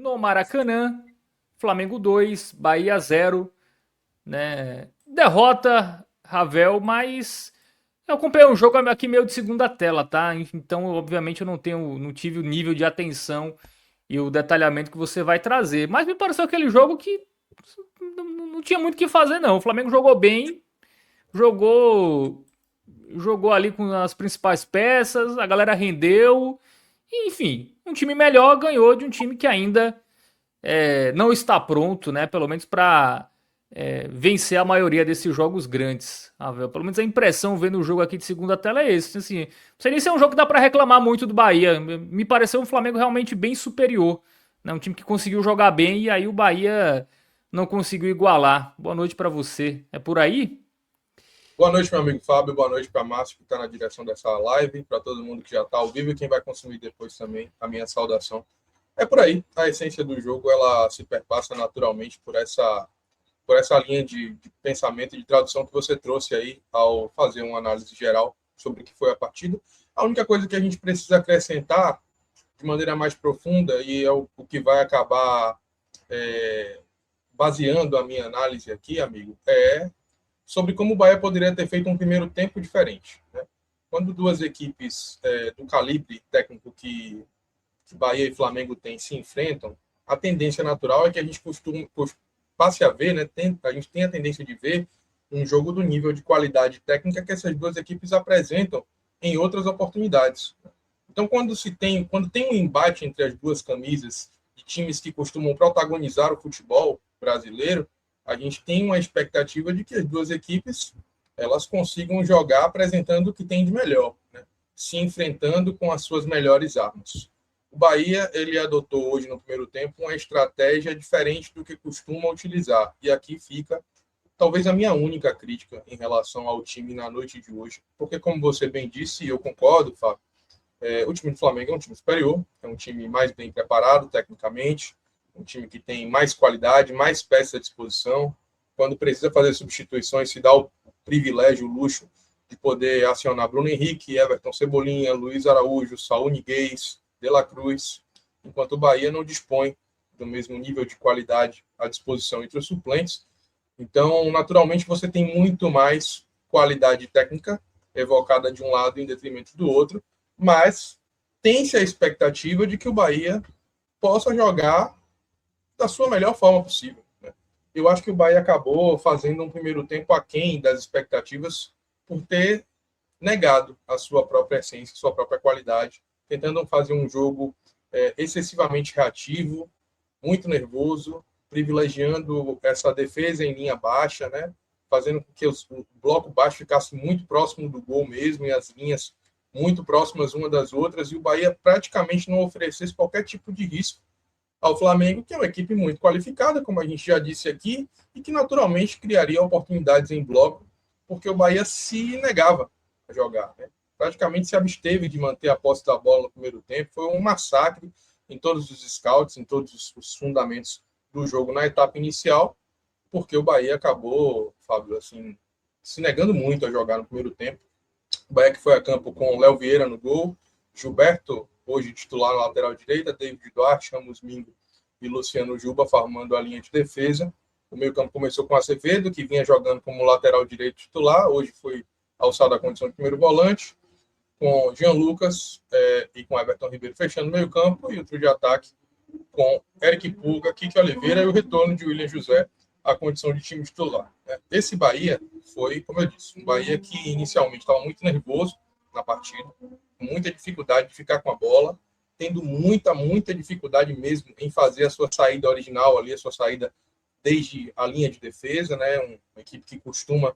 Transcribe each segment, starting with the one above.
no Maracanã. Flamengo 2, Bahia 0, né? Derrota, Ravel, mas eu acompanhei um jogo aqui meio de segunda tela, tá? Então, obviamente, eu não tive o nível de atenção e o detalhamento que você vai trazer. Mas me pareceu aquele jogo que não tinha muito o que fazer, não. O Flamengo jogou bem, jogou jogou ali com as principais peças, a galera rendeu. E, enfim, um time melhor ganhou de um time que ainda não está pronto, né? Pelo menos para vencer a maioria desses jogos grandes. Pelo menos a impressão vendo o jogo aqui de segunda tela é esse. Assim, não sei nem se é um jogo que dá para reclamar muito do Bahia. Me pareceu um Flamengo realmente bem superior. Né? Um time que conseguiu jogar bem e aí o Bahia não conseguiu igualar. Boa noite para você. É por aí? Boa noite, meu amigo Fábio. Boa noite para Márcio, que está na direção dessa live. Para todo mundo que já está ao vivo e quem vai consumir depois também, a minha saudação. É por aí. A essência do jogo ela se perpassa naturalmente por essa linha de pensamento e de tradução que você trouxe aí ao fazer uma análise geral sobre o que foi a partida. A única coisa que a gente precisa acrescentar de maneira mais profunda, e é o que vai acabar baseando a minha análise aqui, amigo, é sobre como o Bahia poderia ter feito um primeiro tempo diferente. Né? Quando duas equipes do calibre técnico que Bahia e Flamengo têm se enfrentam, a tendência natural é que a gente passe a ver, né, a gente tem a tendência de ver um jogo do nível de qualidade técnica que essas duas equipes apresentam em outras oportunidades. Então, quando tem um embate entre as duas camisas de times que costumam protagonizar o futebol brasileiro, a gente tem uma expectativa de que as duas equipes elas consigam jogar apresentando o que tem de melhor, né? Se enfrentando com as suas melhores armas. O Bahia ele adotou hoje no primeiro tempo uma estratégia diferente do que costuma utilizar. E aqui fica talvez a minha única crítica em relação ao time na noite de hoje, porque como você bem disse, e eu concordo, Fábio, o time do Flamengo é um time superior, é um time mais bem preparado tecnicamente, um time que tem mais qualidade, mais peças à disposição. Quando precisa fazer substituições, se dá o privilégio, o luxo de poder acionar Bruno Henrique, Everton Cebolinha, Luiz Araújo, Saúl Ñíguez, De La Cruz, enquanto o Bahia não dispõe do mesmo nível de qualidade à disposição entre os suplentes. Então, naturalmente, você tem muito mais qualidade técnica evocada de um lado em detrimento do outro, mas tem-se a expectativa de que o Bahia possa jogar da sua melhor forma possível. Né? Eu acho que o Bahia acabou fazendo um primeiro tempo aquém das expectativas por ter negado a sua própria essência, sua própria qualidade, tentando fazer um jogo excessivamente reativo, muito nervoso, privilegiando essa defesa em linha baixa, né? Fazendo com que o bloco baixo ficasse muito próximo do gol mesmo e as linhas muito próximas uma das outras, e o Bahia praticamente não oferecesse qualquer tipo de risco ao Flamengo, que é uma equipe muito qualificada, como a gente já disse aqui, e que naturalmente criaria oportunidades em bloco, porque o Bahia se negava a jogar. Né? Praticamente se absteve de manter a posse da bola no primeiro tempo. Foi um massacre em todos os scouts, em todos os fundamentos do jogo na etapa inicial, porque o Bahia acabou, Fábio, assim, se negando muito a jogar no primeiro tempo. O Bahia que foi a campo com Léo Vieira no gol, Gilberto, hoje titular na lateral direita, David Duarte, Ramos Mingo e Luciano Juba formando a linha de defesa. O meio-campo começou com Acevedo, que vinha jogando como lateral direito titular, hoje foi alçado à condição de primeiro volante, com Jean Lucas e com Everton Ribeiro fechando o meio-campo, e o trio de ataque com Eric Pulga, Kike Oliveira e o retorno de William José à condição de time titular. Esse Bahia foi, como eu disse, um Bahia que inicialmente estava muito nervoso na partida, com muita dificuldade de ficar com a bola, tendo muita dificuldade mesmo em fazer a sua saída original ali, a sua saída desde a linha de defesa, né? Uma equipe que costuma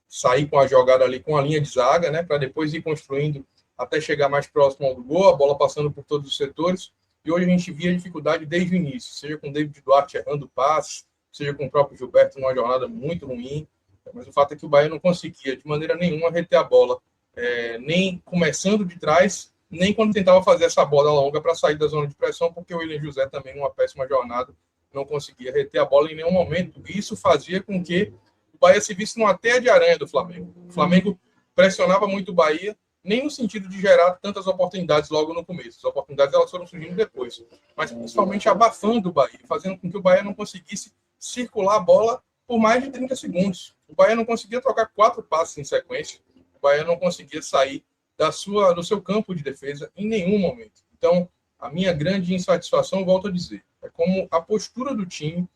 sair com a jogada ali com a linha de zaga, né? Para depois ir construindo até chegar mais próximo ao gol, a bola passando por todos os setores. E hoje a gente via dificuldade desde o início, seja com o David Duarte errando passes, seja com o próprio Gilberto numa jornada muito ruim. Mas o fato é que o Bahia não conseguia, de maneira nenhuma, reter a bola, nem começando de trás, nem quando tentava fazer essa bola longa para sair da zona de pressão, porque o William José também, numa péssima jornada, não conseguia reter a bola em nenhum momento. E isso fazia com que o Bahia se visse numa teia de aranha do Flamengo. O Flamengo pressionava muito o Bahia, nem no sentido de gerar tantas oportunidades logo no começo. As oportunidades elas foram surgindo depois, mas principalmente abafando o Bahia, fazendo com que o Bahia não conseguisse circular a bola por mais de 30 segundos. O Bahia não conseguia trocar 4 passes em sequência, o Bahia não conseguia sair do seu campo de defesa em nenhum momento. Então, a minha grande insatisfação, volto a dizer, é como a postura do time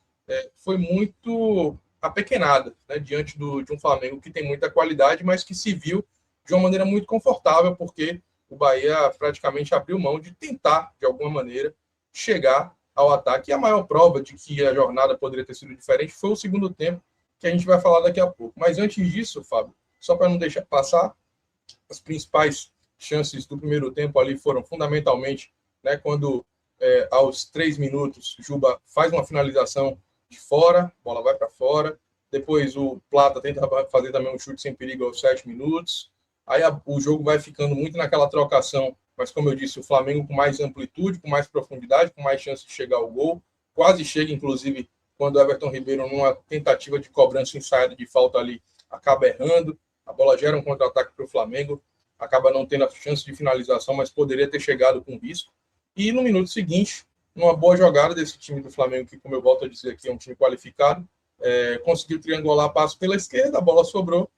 foi muito apequenada, né, diante de um Flamengo que tem muita qualidade, mas que se viu de uma maneira muito confortável, porque o Bahia praticamente abriu mão de tentar, de alguma maneira, chegar ao ataque. E a maior prova de que a jornada poderia ter sido diferente foi o segundo tempo, que a gente vai falar daqui a pouco. Mas antes disso, Fábio, só para não deixar passar, as principais chances do primeiro tempo ali foram fundamentalmente, né, quando aos 3 minutos Juba faz uma finalização de fora, a bola vai para fora, depois o Plata tenta fazer também um chute sem perigo aos 7 minutos, aí o jogo vai ficando muito naquela trocação, mas como eu disse, o Flamengo com mais amplitude, com mais profundidade, com mais chance de chegar ao gol, quase chega inclusive quando o Everton Ribeiro, numa tentativa de cobrança ensaiada de falta ali, acaba errando, a bola gera um contra-ataque para o Flamengo, acaba não tendo a chance de finalização, mas poderia ter chegado com risco. E no minuto seguinte, numa boa jogada desse time do Flamengo, que, como eu volto a dizer aqui, é um time qualificado, conseguiu triangular passo pela esquerda, a bola sobrou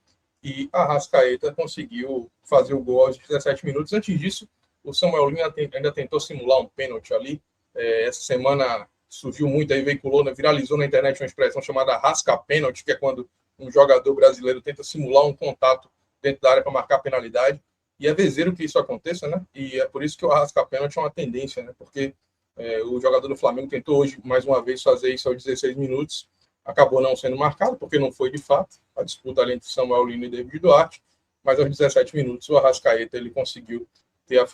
e a Arrascaeta conseguiu fazer o gol aos 17 minutos. Antes disso, o Samuel Lima ainda tentou simular um pênalti ali. Essa semana surgiu muito, aí veiculou, né, viralizou na internet uma expressão chamada rasca-pênalti, que é quando um jogador brasileiro tenta simular um contato dentro da área para marcar a penalidade. E é vezeiro que isso aconteça, né? E é por isso que o rasca-pênalti é uma tendência, né? Porque o jogador do Flamengo tentou hoje, mais uma vez, fazer isso aos 16 minutos, acabou não sendo marcado, porque não foi de fato a disputa ali entre Samuel Lino e David Duarte, mas aos 17 minutos o Arrascaeta ele conseguiu ter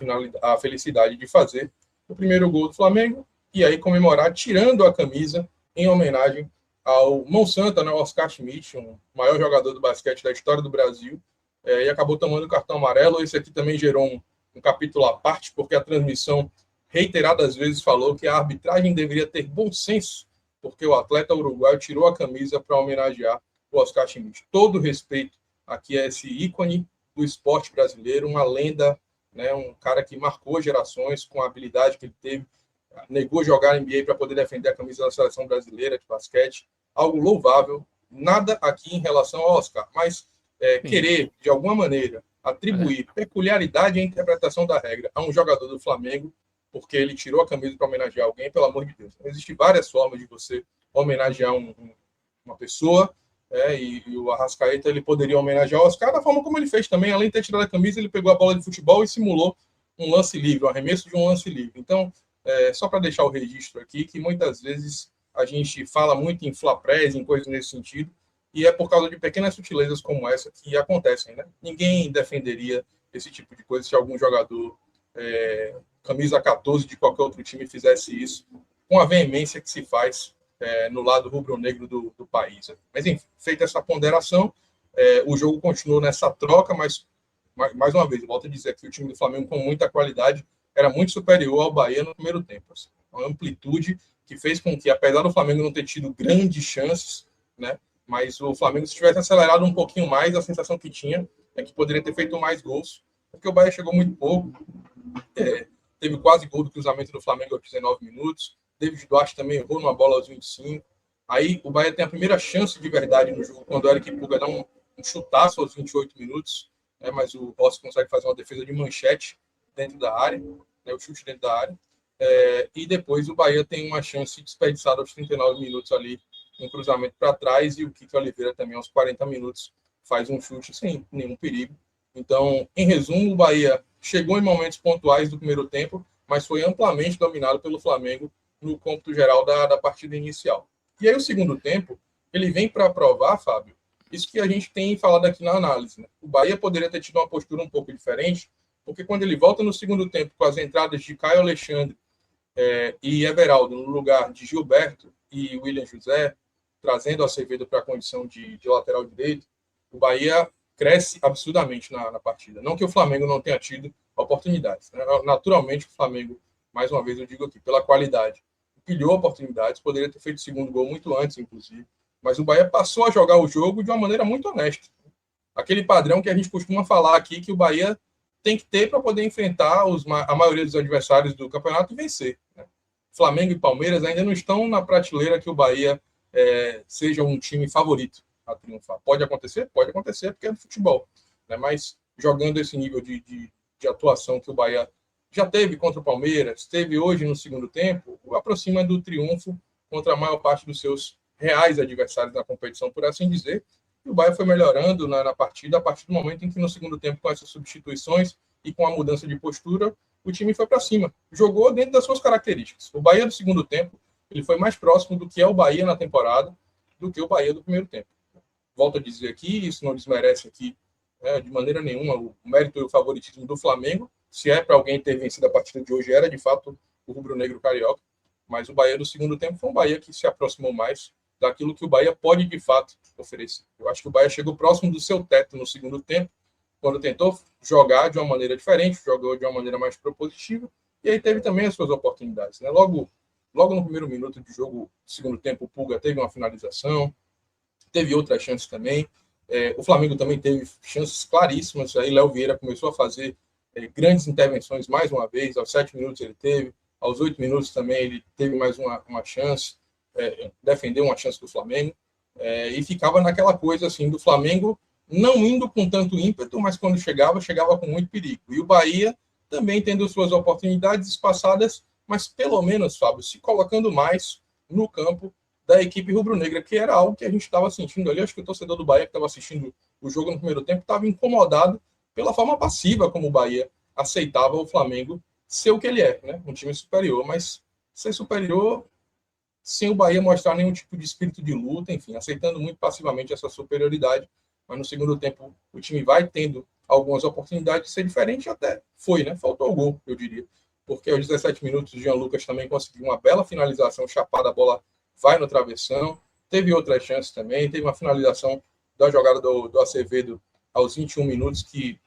a felicidade de fazer o primeiro gol do Flamengo e aí comemorar tirando a camisa em homenagem ao Mão Santa, né, Oscar Schmidt, um maior jogador do basquete da história do Brasil, e acabou tomando o cartão amarelo. Esse aqui também gerou um capítulo à parte, porque a transmissão reiteradas vezes falou que a arbitragem deveria ter bom senso, porque o atleta uruguaio tirou a camisa para homenagear o Oscar Schmidt. Todo respeito aqui a esse ícone do esporte brasileiro, uma lenda, né, um cara que marcou gerações com a habilidade que ele teve, negou jogar NBA para poder defender a camisa da seleção brasileira de basquete, algo louvável, nada aqui em relação ao Oscar, mas querer, de alguma maneira, atribuir peculiaridade à interpretação da regra a um jogador do Flamengo, porque ele tirou a camisa para homenagear alguém, pelo amor de Deus. Existem várias formas de você homenagear uma pessoa, e o Arrascaeta ele poderia homenagear o Oscar da forma como ele fez também. Além de ter tirado a camisa, ele pegou a bola de futebol e simulou um lance livre, um arremesso de um lance livre. Então, só para deixar o registro aqui, que muitas vezes a gente fala muito em flaprés, em coisas nesse sentido, e é por causa de pequenas sutilezas como essa que acontecem, né? Ninguém defenderia esse tipo de coisa se algum jogador camisa 14 de qualquer outro time fizesse isso com a veemência que se faz no lado rubro-negro do país. Mas, enfim, feita essa ponderação, o jogo continuou nessa troca, mas, mais uma vez, eu volto a dizer que o time do Flamengo, com muita qualidade, era muito superior ao Bahia no primeiro tempo. Assim, uma amplitude que fez com que, apesar do Flamengo não ter tido grandes chances, né, mas o Flamengo, se tivesse acelerado um pouquinho mais, a sensação que tinha é que poderia ter feito mais gols, porque o Bahia chegou muito pouco, teve quase gol do cruzamento do Flamengo aos 19 minutos, David Duarte também errou numa bola aos 25, aí o Bahia tem a primeira chance de verdade no jogo, quando o Eric Puga dá um chutaço aos 28 minutos, mas o Rossi consegue fazer uma defesa de manchete dentro da área, o chute dentro da área, e depois o Bahia tem uma chance desperdiçada aos 39 minutos ali, um cruzamento para trás, e o Kiko Oliveira também aos 40 minutos faz um chute sem nenhum perigo. Então, em resumo, o Bahia chegou em momentos pontuais do primeiro tempo, mas foi amplamente dominado pelo Flamengo no cômputo geral da partida inicial. E aí o segundo tempo, ele vem para provar, Fábio, isso que a gente tem falado aqui na análise, né? O Bahia poderia ter tido uma postura um pouco diferente, porque quando ele volta no segundo tempo com as entradas de Caio Alexandre e Everaldo no lugar de Gilberto e William José, trazendo a Acevedo para a condição de lateral direito, o Bahia cresce absurdamente na partida. Não que o Flamengo não tenha tido oportunidades, né? Naturalmente, o Flamengo, mais uma vez eu digo aqui, pela qualidade, pilhou oportunidades, poderia ter feito o segundo gol muito antes, inclusive, mas o Bahia passou a jogar o jogo de uma maneira muito honesta. Aquele padrão que a gente costuma falar aqui, que o Bahia tem que ter para poder enfrentar a maioria dos adversários do campeonato e vencer. Né? Flamengo e Palmeiras ainda não estão na prateleira que o Bahia seja um time favorito a triunfar. Pode acontecer? Pode acontecer, porque é do futebol. Né? Mas jogando esse nível de atuação que o Bahia já teve contra o Palmeiras, teve hoje no segundo tempo, o aproxima do triunfo contra a maior parte dos seus reais adversários na competição, por assim dizer. E o Bahia foi melhorando na partida a partir do momento em que, no segundo tempo, com essas substituições e com a mudança de postura, o time foi para cima. Jogou dentro das suas características. O Bahia do segundo tempo ele foi mais próximo do que é o Bahia na temporada do que o Bahia do primeiro tempo. Volto a dizer aqui, isso não desmerece aqui de maneira nenhuma o mérito e o favoritismo do Flamengo. Se é para alguém ter vencido a partida de hoje, era de fato o rubro-negro carioca. Mas o Bahia do segundo tempo foi um Bahia que se aproximou mais daquilo que o Bahia pode de fato oferecer. Eu acho que o Bahia chegou próximo do seu teto no segundo tempo, quando tentou jogar de uma maneira diferente, jogou de uma maneira mais propositiva, e aí teve também as suas oportunidades. Né? Logo no primeiro minuto de jogo, segundo tempo, o Pulga teve uma finalização, teve outras chances também. O Flamengo também teve chances claríssimas. Aí Léo Vieira começou a fazer grandes intervenções mais uma vez. Aos 7 minutos ele teve, aos 8 minutos também ele teve mais uma chance, defendeu uma chance do Flamengo, e ficava naquela coisa assim do Flamengo não indo com tanto ímpeto, mas quando chegava com muito perigo. E o Bahia também tendo suas oportunidades espaçadas, mas pelo menos, Fábio, se colocando mais no campo da equipe rubro-negra, que era algo que a gente estava sentindo ali. Acho que o torcedor do Bahia que estava assistindo o jogo no primeiro tempo estava incomodado pela forma passiva como o Bahia aceitava o Flamengo ser o que ele é, né? Um time superior, mas ser superior sem o Bahia mostrar nenhum tipo de espírito de luta, enfim, aceitando muito passivamente essa superioridade. Mas no segundo tempo o time vai tendo algumas oportunidades de ser diferente, até foi, né? Faltou o gol, eu diria. Porque aos 17 minutos o Jean Lucas também conseguiu uma bela finalização chapada, a bola vai no travessão. Teve outras chances também, teve uma finalização da jogada do Acevedo aos 21 minutos, que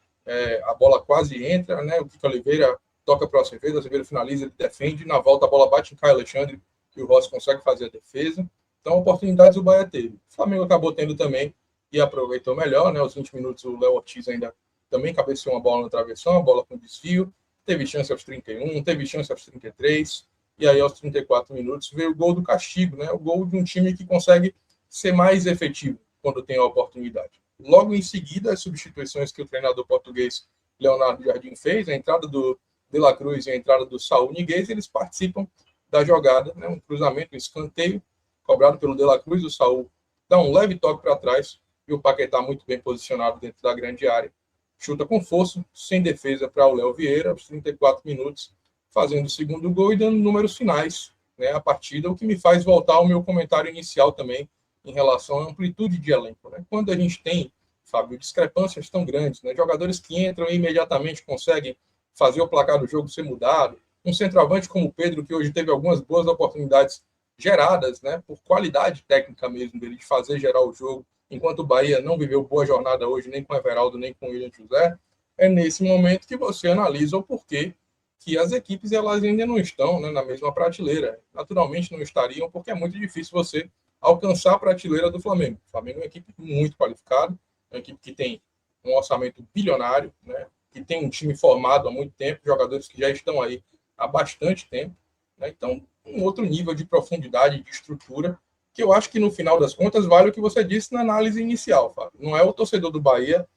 a bola quase entra, né? O Kiko Oliveira toca para o Acevedo finaliza, ele defende, na volta a bola bate em Caio Alexandre, e o Rossi consegue fazer a defesa. Então, oportunidades o Bahia teve. O Flamengo acabou tendo também e aproveitou melhor, né? Aos 20 minutos o Léo Ortiz ainda também cabeceou uma bola no travessão, a bola com desvio, teve chance aos 31, teve chance aos 33, e aí aos 34 minutos veio o gol do castigo, né? O gol de um time que consegue ser mais efetivo quando tem a oportunidade. Logo em seguida, as substituições que o treinador português Leonardo Jardim fez, a entrada do De La Cruz e a entrada do Saúl Ñíguez, eles participam da jogada, né? Um cruzamento, um escanteio, cobrado pelo De La Cruz, o Saúl dá um leve toque para trás, e o Paquetá muito bem posicionado dentro da grande área. Chuta com força, sem defesa para o Léo Vieira, aos 34 minutos, fazendo o segundo gol e dando números finais, né, a partida, o que me faz voltar ao meu comentário inicial também em relação à amplitude de elenco. Né? Quando a gente tem, Fábio, discrepâncias tão grandes, né, jogadores que entram e imediatamente conseguem fazer o placar do jogo ser mudado, um centroavante como o Pedro, que hoje teve algumas boas oportunidades geradas, né, por qualidade técnica mesmo dele de fazer gerar o jogo, enquanto o Bahia não viveu boa jornada hoje, nem com o Everaldo, nem com o William José, é nesse momento que você analisa o porquê que as equipes elas ainda não estão, né, na mesma prateleira. Naturalmente não estariam, porque é muito difícil você alcançar a prateleira do Flamengo. O Flamengo é uma equipe muito qualificada, é uma equipe que tem um orçamento bilionário, né, que tem um time formado há muito tempo, jogadores que já estão aí há bastante tempo. Né, então, um outro nível de profundidade, de estrutura, que eu acho que no final das contas vale o que você disse na análise inicial, Fábio. Não é o torcedor do Bahia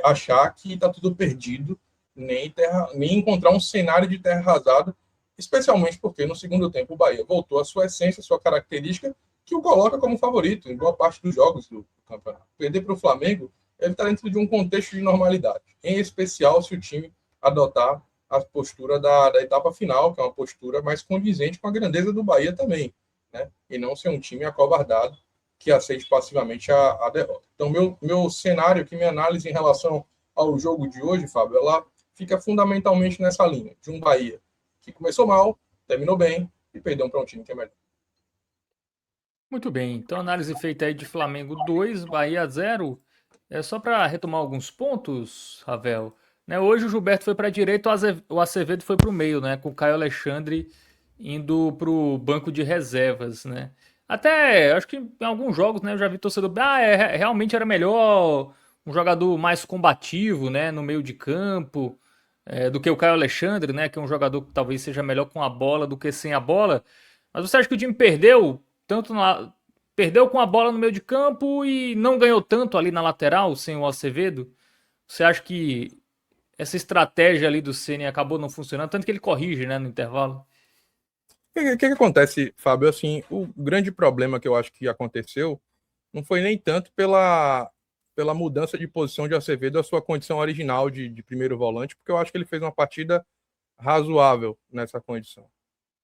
achar que está tudo perdido, nem encontrar um cenário de terra arrasada, especialmente porque no segundo tempo o Bahia voltou à sua essência, à sua característica, que o coloca como favorito em boa parte dos jogos do campeonato. Perder para o Flamengo, ele está dentro de um contexto de normalidade, em especial se o time adotar a postura da etapa final, que é uma postura mais condizente com a grandeza do Bahia também, né? E não ser um time acovardado que aceite passivamente a derrota. Então, meu cenário aqui, minha análise em relação ao jogo de hoje, Fábio, ela fica fundamentalmente nessa linha, de um Bahia que começou mal, terminou bem e perdeu para um time que é melhor. Muito bem, então análise feita aí de Flamengo 2, Bahia 0. Só para retomar alguns pontos, Ravel, né? Hoje o Gilberto foi para a direita, o Acevedo foi para o meio, né? Com o Caio Alexandre indo para o banco de reservas, né? Até, acho que em alguns jogos, né, eu já vi torcedor, realmente era melhor um jogador mais combativo, né, no meio de campo, do que o Caio Alexandre, né? Que é um jogador que talvez seja melhor com a bola do que sem a bola. Mas você acha que o time perdeu perdeu com a bola no meio de campo e não ganhou tanto ali na lateral sem o Acevedo? Você acha que essa estratégia ali do Ceni acabou não funcionando, tanto que ele corrige, né, no intervalo? O que acontece, Fábio? Assim, o grande problema que eu acho que aconteceu não foi nem tanto pela mudança de posição de Acevedo à sua condição original de primeiro volante, porque eu acho que ele fez uma partida razoável nessa condição.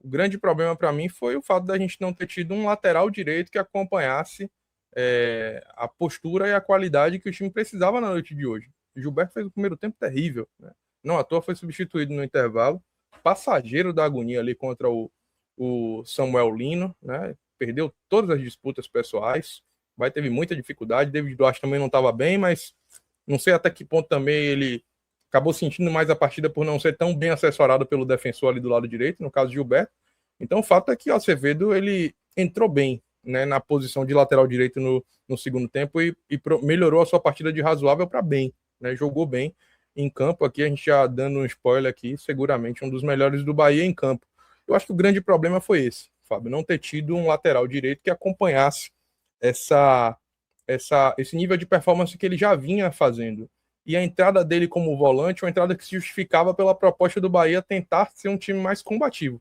O grande problema para mim foi o fato da gente não ter tido um lateral direito que acompanhasse a postura e a qualidade que o time precisava na noite de hoje. O Gilberto fez o primeiro tempo terrível, né? Não à toa foi substituído no intervalo, passageiro da agonia ali contra o Samuel Lino, né? Perdeu todas as disputas pessoais, vai teve muita dificuldade. David Duarte também não estava bem, mas não sei até que ponto também ele acabou sentindo mais a partida por não ser tão bem assessorado pelo defensor ali do lado direito, no caso de Gilberto. Então o fato é que o Acevedo ele entrou bem, né, na posição de lateral direito no segundo tempo e melhorou a sua partida de razoável para bem, né? Jogou bem em campo aqui, a gente já dando um spoiler aqui, seguramente um dos melhores do Bahia em campo. Eu acho que o grande problema foi esse, Fábio, não ter tido um lateral direito que acompanhasse esse nível de performance que ele já vinha fazendo. E a entrada dele como volante, uma entrada que se justificava pela proposta do Bahia tentar ser um time mais combativo,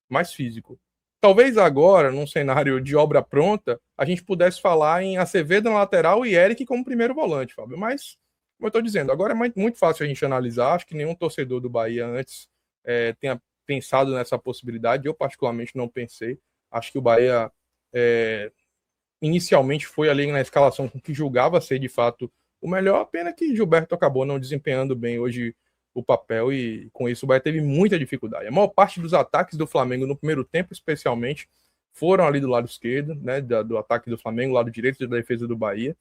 mais físico. Talvez agora, num cenário de obra pronta, a gente pudesse falar em Acevedo na lateral e Eric como primeiro volante, Fábio. Mas, como eu estou dizendo, agora é muito fácil a gente analisar. Acho que nenhum torcedor do Bahia antes tenha pensado nessa possibilidade. Eu, particularmente, não pensei. Acho que o Bahia inicialmente foi ali na escalação com que julgava ser, de fato, o melhor. A pena que Gilberto acabou não desempenhando bem hoje o papel e com isso o Bahia teve muita dificuldade. A maior parte dos ataques do Flamengo no primeiro tempo, especialmente, foram ali do lado esquerdo, né, do ataque do Flamengo, lado direito da defesa do Bahia.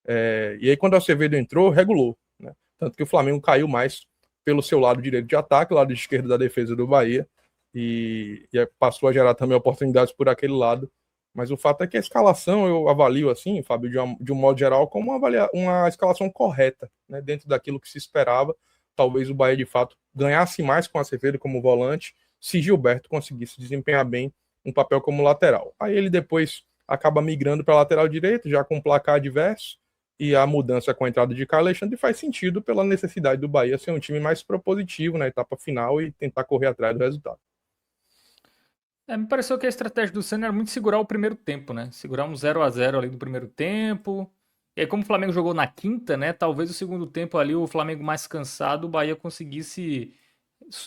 E aí quando o Acevedo entrou, regulou, né? Tanto que o Flamengo caiu mais pelo seu lado direito de ataque, lado esquerdo da defesa do Bahia, e passou a gerar também oportunidades por aquele lado. Mas o fato é que a escalação eu avalio assim, Fábio, de um modo geral, como uma escalação correta, né, dentro daquilo que se esperava. Talvez o Bahia, de fato, ganhasse mais com a Acevedo como volante, se Gilberto conseguisse desempenhar bem um papel como lateral. Aí ele depois acaba migrando para a lateral direito, já com um placar adverso, e a mudança com a entrada de Caio Alexandre faz sentido pela necessidade do Bahia ser um time mais propositivo na etapa final e tentar correr atrás do resultado. Me pareceu que a estratégia do Senna era muito segurar o primeiro tempo, né? Segurar um 0-0 ali no primeiro tempo. E aí, como o Flamengo jogou na quinta, né? Talvez o segundo tempo ali, o Flamengo mais cansado, o Bahia conseguisse.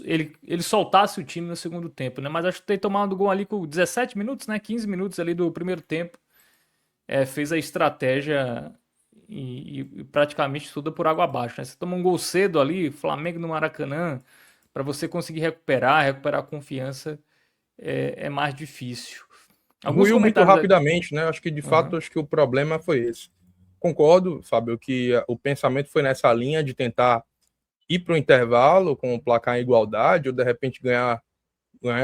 Ele soltasse o time no segundo tempo, né? Mas acho que ter tomado gol ali com 17 minutos, né? 15 minutos ali do primeiro tempo. Fez a estratégia e praticamente tudo por água abaixo, né? Você toma um gol cedo ali, Flamengo no Maracanã, para você conseguir recuperar a confiança é mais difícil. Alguns Ruiu muito comentários. rapidamente, né? Acho que de fato Uhum. acho que o problema foi esse. Concordo, Fábio, que o pensamento foi nessa linha de tentar ir para o intervalo com o placar em igualdade, ou de repente ganhar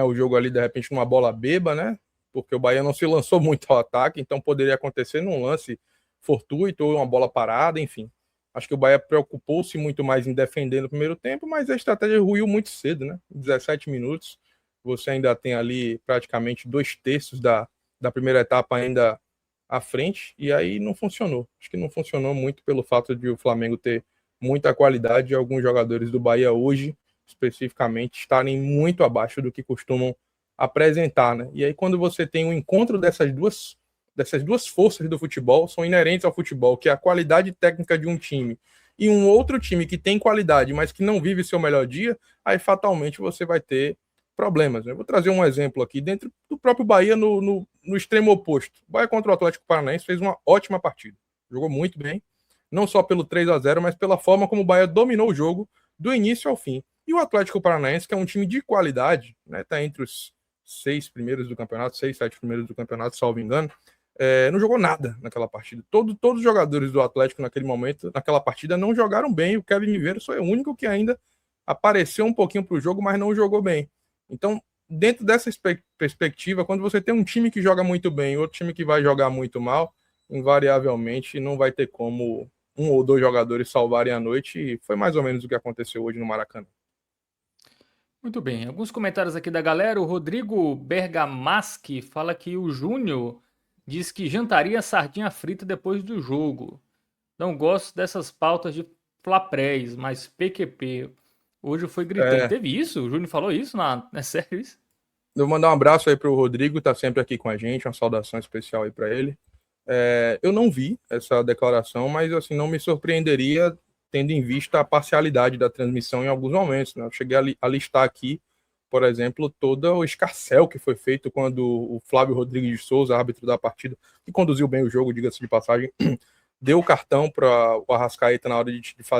o jogo ali, de repente, numa bola beba, né? Porque o Bahia não se lançou muito ao ataque, então poderia acontecer num lance fortuito ou uma bola parada, enfim. Acho que o Bahia preocupou-se muito mais em defender no primeiro tempo, mas a estratégia ruiu muito cedo, né? 17 minutos, você ainda tem ali praticamente 2/3 da primeira etapa ainda à frente, e aí não funcionou. Acho que não funcionou muito pelo fato de o Flamengo ter muita qualidade e alguns jogadores do Bahia hoje, especificamente, estarem muito abaixo do que costumam apresentar, né? E aí quando você tem um encontro dessas duas forças do futebol, são inerentes ao futebol, que é a qualidade técnica de um time e um outro time que tem qualidade, mas que não vive seu melhor dia, aí fatalmente você vai ter problemas. Eu vou trazer um exemplo aqui, dentro do próprio Bahia, no extremo oposto. O Bahia contra o Atlético Paranaense fez uma ótima partida, jogou muito bem, não só pelo 3-0, mas pela forma como o Bahia dominou o jogo do início ao fim. E o Atlético Paranaense, que é um time de qualidade, né, tá entre os 6 primeiros do campeonato, 6, 7 primeiros do campeonato, salvo engano, não jogou nada naquela partida. Todos os jogadores do Atlético naquele momento, naquela partida, não jogaram bem. O Kevin Miveiro foi o único que ainda apareceu um pouquinho para o jogo, mas não jogou bem. Então, dentro dessa perspectiva, quando você tem um time que joga muito bem e outro time que vai jogar muito mal, invariavelmente não vai ter como um ou dois jogadores salvarem a noite, e foi mais ou menos o que aconteceu hoje no Maracanã. Muito bem. Alguns comentários aqui da galera. O Rodrigo Bergamaschi fala que o Júnior diz que jantaria sardinha frita depois do jogo. Não gosto dessas pautas de flaprés, mas PQP. Hoje foi gritante. É, Teve isso? O Júnior falou isso? É sério isso? eu vou mandar um abraço aí para o Rodrigo, tá sempre aqui com a gente, uma saudação especial aí para ele. Eu não vi essa declaração, mas assim não me surpreenderia tendo em vista a parcialidade da transmissão em alguns momentos. Né? Eu cheguei a listar aqui, por exemplo, todo o escarcéu que foi feito quando o Flávio Rodrigues de Souza, árbitro da partida, que conduziu bem o jogo, diga-se de passagem, deu o cartão para o Arrascaeta na hora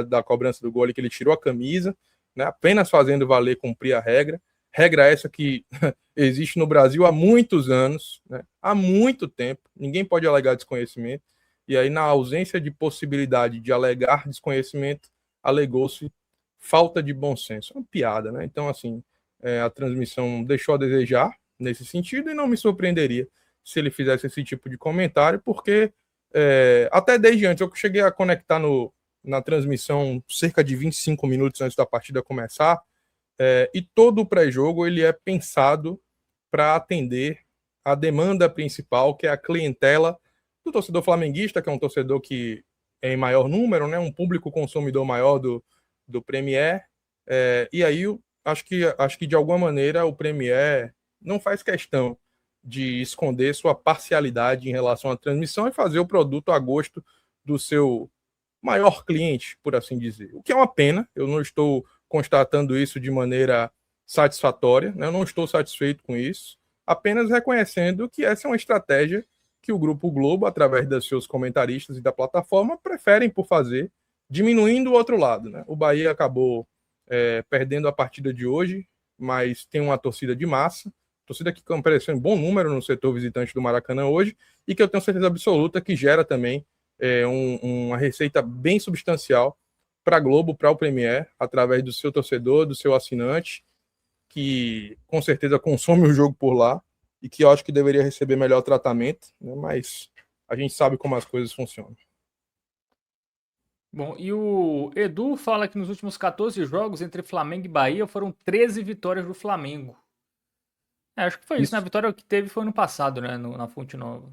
da cobrança do gol, que ele tirou a camisa, né? Apenas fazendo valer cumprir a regra. Regra essa que existe no Brasil há muitos anos, né? Há muito tempo, ninguém pode alegar desconhecimento, e aí, na ausência de possibilidade de alegar desconhecimento, alegou-se falta de bom senso. É uma piada, né? Então, assim, a transmissão deixou a desejar nesse sentido, e não me surpreenderia se ele fizesse esse tipo de comentário, porque até desde antes, eu cheguei a conectar na transmissão cerca de 25 minutos antes da partida começar, e todo o pré-jogo ele é pensado para atender a demanda principal, que é a clientela do torcedor flamenguista, que é um torcedor que é em maior número, né, um público consumidor maior do Premier. E aí acho que de alguma maneira o Premier não faz questão de esconder sua parcialidade em relação à transmissão e fazer o produto a gosto do seu maior cliente, por assim dizer. O que é uma pena, eu não estou constatando isso de maneira satisfatória, né? Eu não estou satisfeito com isso, apenas reconhecendo que essa é uma estratégia que o Grupo Globo, através dos seus comentaristas e da plataforma, preferem por fazer, diminuindo o outro lado. Né? O Bahia acabou perdendo a partida de hoje, mas tem uma torcida de massa, torcida que apareceu em bom número no setor visitante do Maracanã hoje, e que eu tenho certeza absoluta que gera também uma receita bem substancial para a Globo, para o Premier, através do seu torcedor, do seu assinante, que com certeza consome o jogo por lá e que eu acho que deveria receber melhor tratamento, né? Mas a gente sabe como as coisas funcionam. Bom, e o Edu fala que nos últimos 14 jogos entre Flamengo e Bahia foram 13 vitórias do Flamengo. Acho que foi isso, né? A Isso, vitória que teve foi no passado, né? Na Fonte Nova.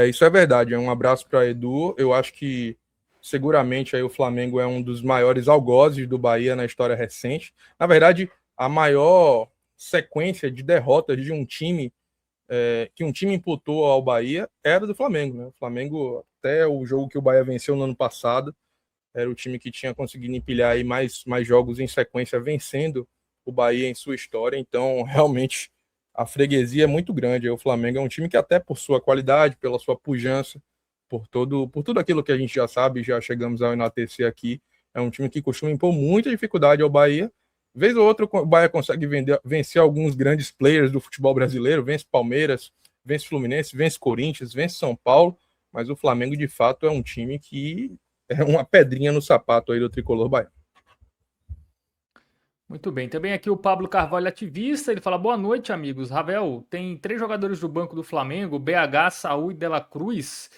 isso é verdade. Um abraço para Edu. Eu acho que seguramente aí o Flamengo é um dos maiores algozes do Bahia na história recente. Na verdade, a maior sequência de derrotas de um time que um time imputou ao Bahia era do Flamengo. Né? O Flamengo, até o jogo que o Bahia venceu no ano passado, era o time que tinha conseguido empilhar aí mais jogos em sequência, vencendo o Bahia em sua história. Então, realmente, a freguesia é muito grande. O Flamengo é um time que, até por sua qualidade, pela sua pujança, por tudo aquilo que a gente já sabe, já chegamos ao enaltecer aqui, é um time que costuma impor muita dificuldade ao Bahia. Vez ou outra, o Bahia consegue vencer alguns grandes players do futebol brasileiro, vence Palmeiras, vence Fluminense, vence Corinthians, vence São Paulo, mas o Flamengo, de fato, é um time que é uma pedrinha no sapato aí do tricolor baiano. Muito bem. Também aqui o Pablo Carvalho, ativista. Ele fala: boa noite, amigos. Ravel, tem 3 jogadores do Banco do Flamengo, BH, Saúl e Dela Cruz,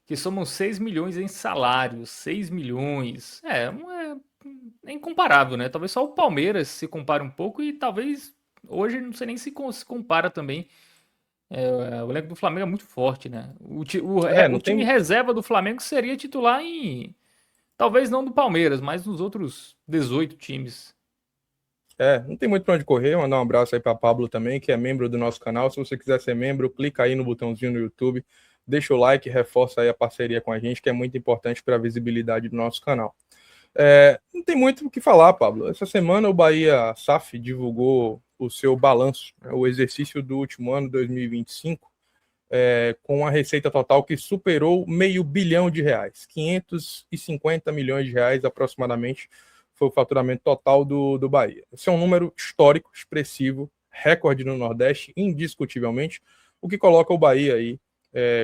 que somam 6 milhões em salários. 6 milhões. É incomparável, né? Talvez só o Palmeiras se compare um pouco e talvez hoje não sei nem se compara também. O elenco do Flamengo é muito forte, né? O Não time tem, reserva do Flamengo seria titular em. Talvez não do Palmeiras, mas nos outros 18 times. não tem muito para onde correr. Mandar um abraço aí para Pablo também, que é membro do nosso canal. Se você quiser ser membro, clica aí no botãozinho no YouTube, deixa o like, reforça aí a parceria com a gente, que é muito importante para a visibilidade do nosso canal. Não tem muito o que falar, Pablo. Essa semana o Bahia SAF divulgou o seu balanço, né, o exercício do último ano, 2025, com a receita total que superou R$500 milhão, 550 milhões de reais aproximadamente foi o faturamento total do Bahia. Esse é um número histórico, expressivo, recorde no Nordeste, indiscutivelmente, o que coloca o Bahia aí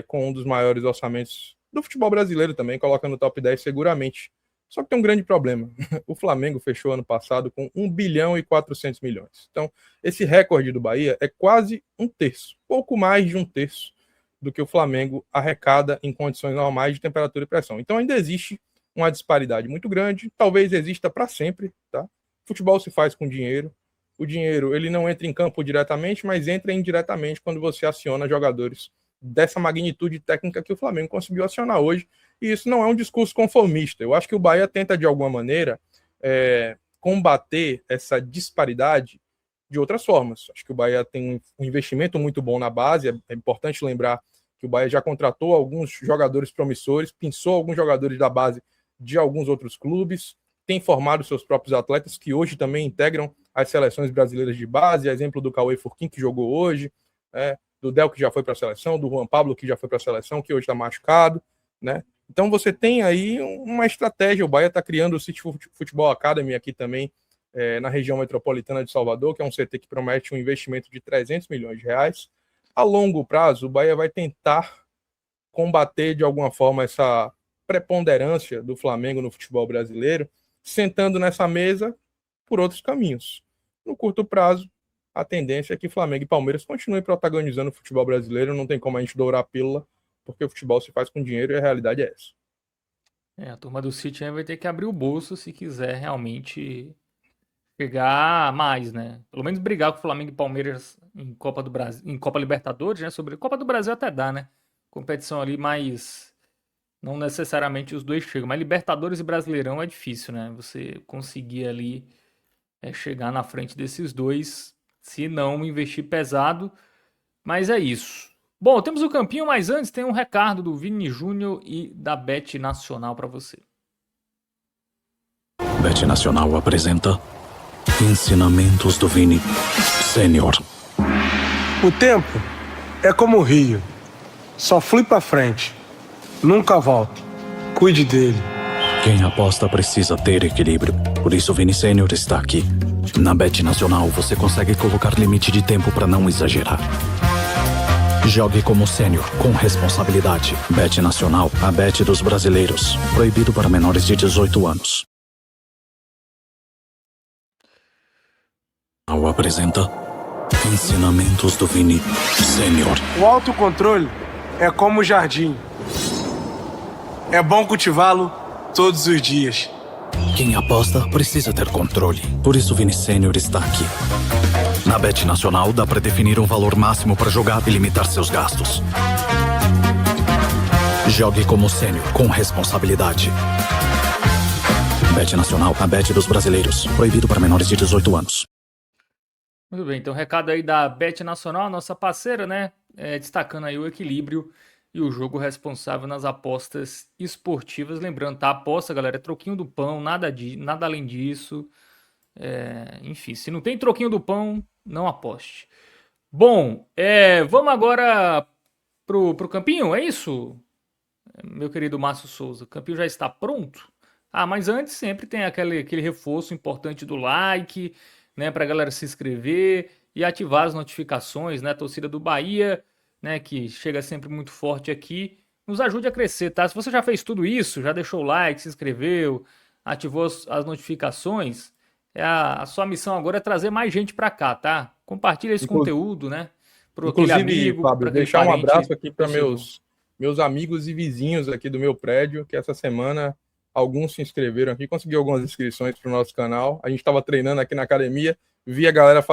com um dos maiores orçamentos do futebol brasileiro também, coloca no top 10 seguramente. Só que tem um grande problema. O Flamengo fechou ano passado com 1 bilhão e 400 milhões. Então, esse recorde do Bahia é quase um terço, pouco mais de um terço do que o Flamengo arrecada em condições normais de temperatura e pressão. Então, ainda existe uma disparidade muito grande, talvez exista para sempre. Tá? Futebol se faz com dinheiro, o dinheiro ele não entra em campo diretamente, mas entra indiretamente quando você aciona jogadores dessa magnitude técnica que o Flamengo conseguiu acionar hoje. E isso não é um discurso conformista. Eu acho que o Bahia tenta, de alguma maneira, combater essa disparidade de outras formas. Acho que o Bahia tem um investimento muito bom na base. É importante lembrar que o Bahia já contratou alguns jogadores promissores, pensou alguns jogadores da base de alguns outros clubes, tem formado seus próprios atletas, que hoje também integram as seleções brasileiras de base, exemplo do Cauê Furquim, que jogou hoje, do Del, que já foi para a seleção, do Juan Pablo, que já foi para a seleção, que hoje está machucado, né? Então você tem aí uma estratégia. O Bahia está criando o City Futebol Academy aqui também, na região metropolitana de Salvador, que é um CT que promete um investimento de 300 milhões de reais. A longo prazo, o Bahia vai tentar combater de alguma forma essa preponderância do Flamengo no futebol brasileiro, sentando nessa mesa por outros caminhos. No curto prazo, a tendência é que Flamengo e Palmeiras continuem protagonizando o futebol brasileiro. Não tem como a gente dourar a pílula, porque o futebol se faz com dinheiro e a realidade é essa. A turma do City vai ter que abrir o bolso se quiser realmente chegar mais, né? Pelo menos brigar com o Flamengo e Palmeiras em Copa do Brasil, em Copa Libertadores, né? Sobre Copa do Brasil até dá, né? Competição ali, mas não necessariamente os dois chegam. Mas Libertadores e Brasileirão é difícil, né? Você conseguir ali chegar na frente desses dois, se não investir pesado. Mas é isso. Bom, temos o campinho, mas antes tem um recado do Vini Júnior e da Bet Nacional para você. Bet Nacional apresenta Ensinamentos do Vini Sênior. O tempo é como o rio, só flui pra frente, nunca volta. Cuide dele. Quem aposta precisa ter equilíbrio, por isso o Vini Sênior está aqui. Na Bet Nacional você consegue colocar limite de tempo para não exagerar. Jogue como sênior, com responsabilidade. Bet Nacional, a bet dos brasileiros. Proibido para menores de 18 anos. Apresenta Ensinamentos do Vini Sênior. O autocontrole é como o jardim. É bom cultivá-lo todos os dias. Quem aposta precisa ter controle. Por isso o Vini Sênior está aqui. Na Bet Nacional dá para definir um valor máximo para jogar e limitar seus gastos. Jogue como sênior, com responsabilidade. Bet Nacional, a bet dos brasileiros. Proibido para menores de 18 anos. Muito bem, então recado aí da Bet Nacional, nossa parceira, né? Destacando aí o equilíbrio e o jogo responsável nas apostas esportivas. Lembrando, tá? Aposta, galera, é troquinho do pão, nada além disso. Enfim, se não tem troquinho do pão, não aposte. Bom, vamos agora pro campinho, é isso? Meu querido Márcio Souza, o campinho já está pronto? Mas antes sempre tem aquele reforço importante do like, né, pra galera se inscrever e ativar as notificações, né? A torcida do Bahia, né, que chega sempre muito forte aqui, nos ajude a crescer, tá? Se você já fez tudo isso, já deixou o like, se inscreveu, ativou as notificações, a sua missão agora é trazer mais gente pra cá, tá? Compartilha esse conteúdo, né? Pro aquele amigo, Fábio, aquele deixar um parente, abraço aqui para torcedor. meus amigos e vizinhos aqui do meu prédio, que essa semana alguns se inscreveram aqui, consegui algumas inscrições para o nosso canal. A gente estava treinando aqui na academia, vi a galera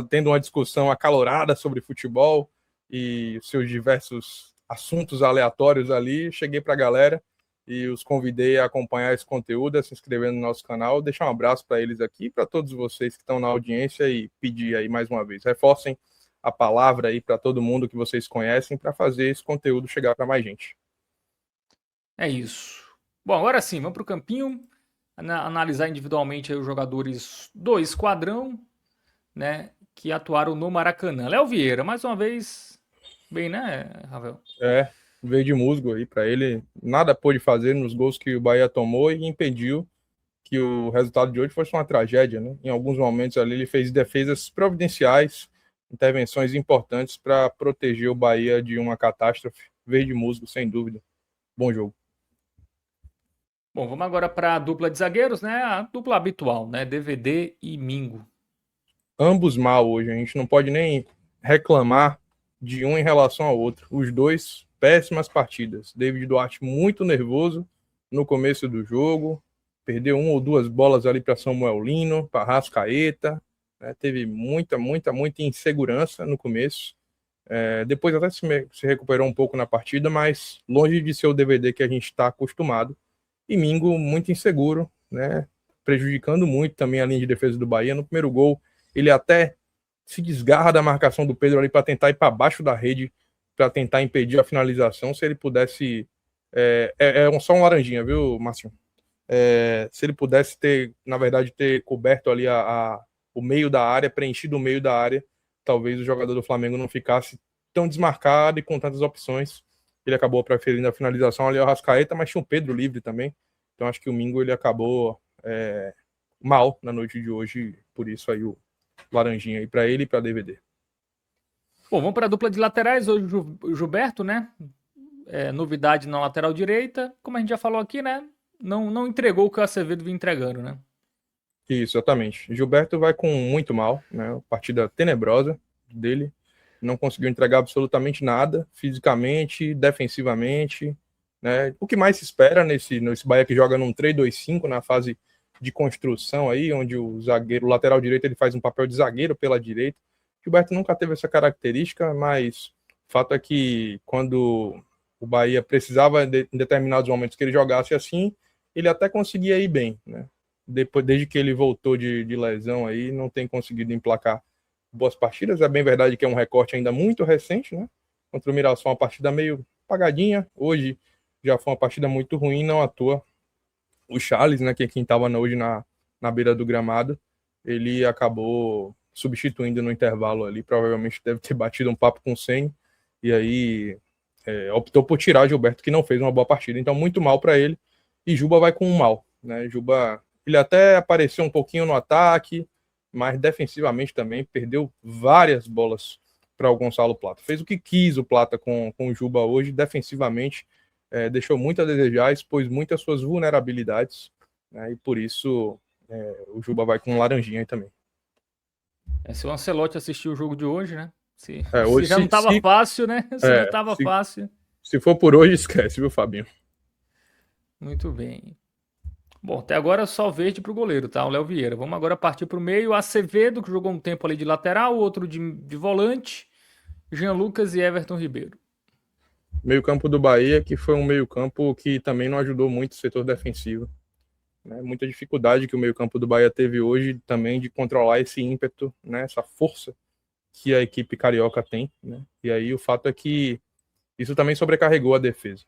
tendo uma discussão acalorada sobre futebol e seus diversos assuntos aleatórios ali. Cheguei para a galera e os convidei a acompanhar esse conteúdo, a se inscrever no nosso canal. Deixar um abraço para eles aqui, para todos vocês que estão na audiência e pedir aí mais uma vez, reforcem a palavra aí para todo mundo que vocês conhecem para fazer esse conteúdo chegar para mais gente. É isso. Bom, agora sim, vamos para o campinho, analisar individualmente aí os jogadores do esquadrão, né, que atuaram no Maracanã. Léo Vieira, mais uma vez, bem, né, Ravel? Veio de musgo aí para ele, nada pôde fazer nos gols que o Bahia tomou e impediu que o resultado de hoje fosse uma tragédia, né? Em alguns momentos ali ele fez defesas providenciais, intervenções importantes para proteger o Bahia de uma catástrofe. Veio de musgo, sem dúvida. Bom jogo. Bom, vamos agora para a dupla de zagueiros, né? A dupla habitual, né? DVD e Mingo. Ambos mal hoje, a gente não pode nem reclamar de um em relação ao outro. Os dois, péssimas partidas. David Duarte muito nervoso no começo do jogo, perdeu uma ou duas bolas ali para Samuel Lino, para Rascaeta, né? Teve muita insegurança no começo. Depois até se recuperou um pouco na partida, mas longe de ser o DVD que a gente está acostumado. E Mingo muito inseguro, né? Prejudicando muito também a linha de defesa do Bahia. No primeiro gol, ele até se desgarra da marcação do Pedro ali para tentar ir para baixo da rede, para tentar impedir a finalização. Se ele pudesse... só um laranjinha, viu, Márcio? Se ele pudesse na verdade, ter coberto ali o meio da área, preenchido o meio da área, talvez o jogador do Flamengo não ficasse tão desmarcado e com tantas opções. Ele acabou preferindo a finalização ali ao Arrascaeta, mas tinha o Pedro livre também. Então acho que o Mingo ele acabou mal na noite de hoje, por isso aí o laranjinha aí para ele e para DVD. Bom, vamos para a dupla de laterais. Hoje o Gilberto, né? Novidade na lateral direita. Como a gente já falou aqui, né? Não entregou o que o Acevedo vinha entregando, né? Isso, exatamente. Gilberto vai com muito mal, né? Partida tenebrosa dele. Não conseguiu entregar absolutamente nada, fisicamente, defensivamente, né? O que mais se espera nesse Bahia que joga num 3-2-5 na fase de construção aí, onde o lateral direito, ele faz um papel de zagueiro pela direita. Gilberto nunca teve essa característica, mas o fato é que quando o Bahia precisava em determinados momentos que ele jogasse assim, ele até conseguia ir bem, né? Desde que ele voltou de lesão aí, não tem conseguido emplacar boas partidas. É bem verdade que é um recorte ainda muito recente, né? Contra o Mirassol, uma partida meio apagadinha. Hoje já foi uma partida muito ruim, não à toa. O Charles, né, que é quem estava hoje na beira do gramado, ele acabou substituindo no intervalo ali. Provavelmente deve ter batido um papo com o Ceni, e aí optou por tirar Gilberto, que não fez uma boa partida. Então, muito mal para ele. E Juba vai com um mal, né? Juba, ele até apareceu um pouquinho no ataque, mas defensivamente também perdeu várias bolas para o Gonçalo Plata. Fez o que quis o Plata com o Juba hoje, defensivamente, deixou muito a desejar, expôs muitas suas vulnerabilidades, né? E por isso o Juba vai com um laranjinha aí também. Se o Ancelotti assistiu o jogo de hoje, né? Se Hoje, já não estava fácil, né? Se não estava fácil. Se for por hoje, esquece, viu, Fabinho? Muito bem. Bom, até agora só verde pro goleiro, tá? O Léo Vieira. Vamos agora partir pro meio. Acevedo, que jogou um tempo ali de lateral, outro de volante. Jean Lucas e Everton Ribeiro. Meio campo do Bahia, que foi um meio campo que também não ajudou muito o setor defensivo. Né? Muita dificuldade que o meio campo do Bahia teve hoje também de controlar esse ímpeto, né? Essa força que a equipe carioca tem. Né? E aí o fato é que isso também sobrecarregou a defesa.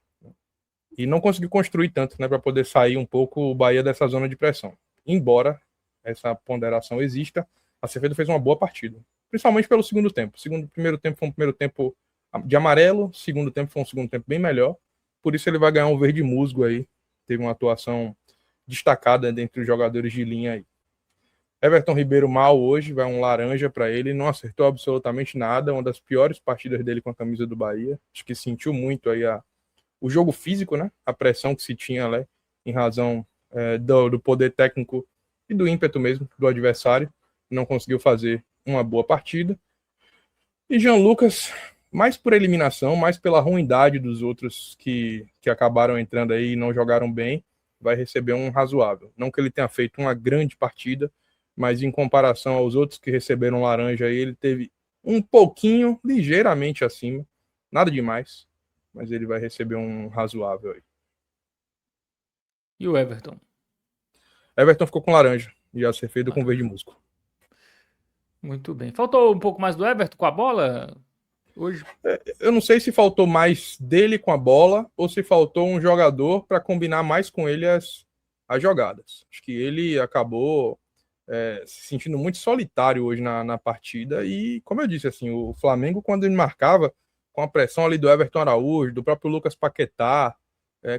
E não conseguiu construir tanto, né, para poder sair um pouco o Bahia dessa zona de pressão. Embora essa ponderação exista, a Acevedo fez uma boa partida, principalmente pelo segundo tempo. Primeiro tempo foi um primeiro tempo de amarelo, segundo tempo foi um segundo tempo bem melhor, por isso ele vai ganhar um verde musgo aí, teve uma atuação destacada dentre os jogadores de linha aí. Everton Ribeiro mal hoje, vai um laranja para ele, não acertou absolutamente nada, uma das piores partidas dele com a camisa do Bahia, acho que sentiu muito aí o jogo físico, né? A pressão que se tinha lá, em razão do poder técnico e do ímpeto mesmo do adversário, não conseguiu fazer uma boa partida. E Jean Lucas, mais por eliminação, mais pela ruindade dos outros que acabaram entrando aí e não jogaram bem, vai receber um razoável. Não que ele tenha feito uma grande partida, mas em comparação aos outros que receberam laranja aí, ele teve um pouquinho, ligeiramente acima, nada demais, mas ele vai receber um razoável aí. E o Everton? Everton ficou com laranja, e a Acevedo com verde musgo. Muito bem. Faltou um pouco mais do Everton com a bola hoje? Eu não sei se faltou mais dele com a bola ou se faltou um jogador para combinar mais com ele as jogadas. Acho que ele acabou se sentindo muito solitário hoje na partida e, como eu disse, assim, o Flamengo, quando ele marcava, com a pressão ali do Everton Araújo, do próprio Lucas Paquetá,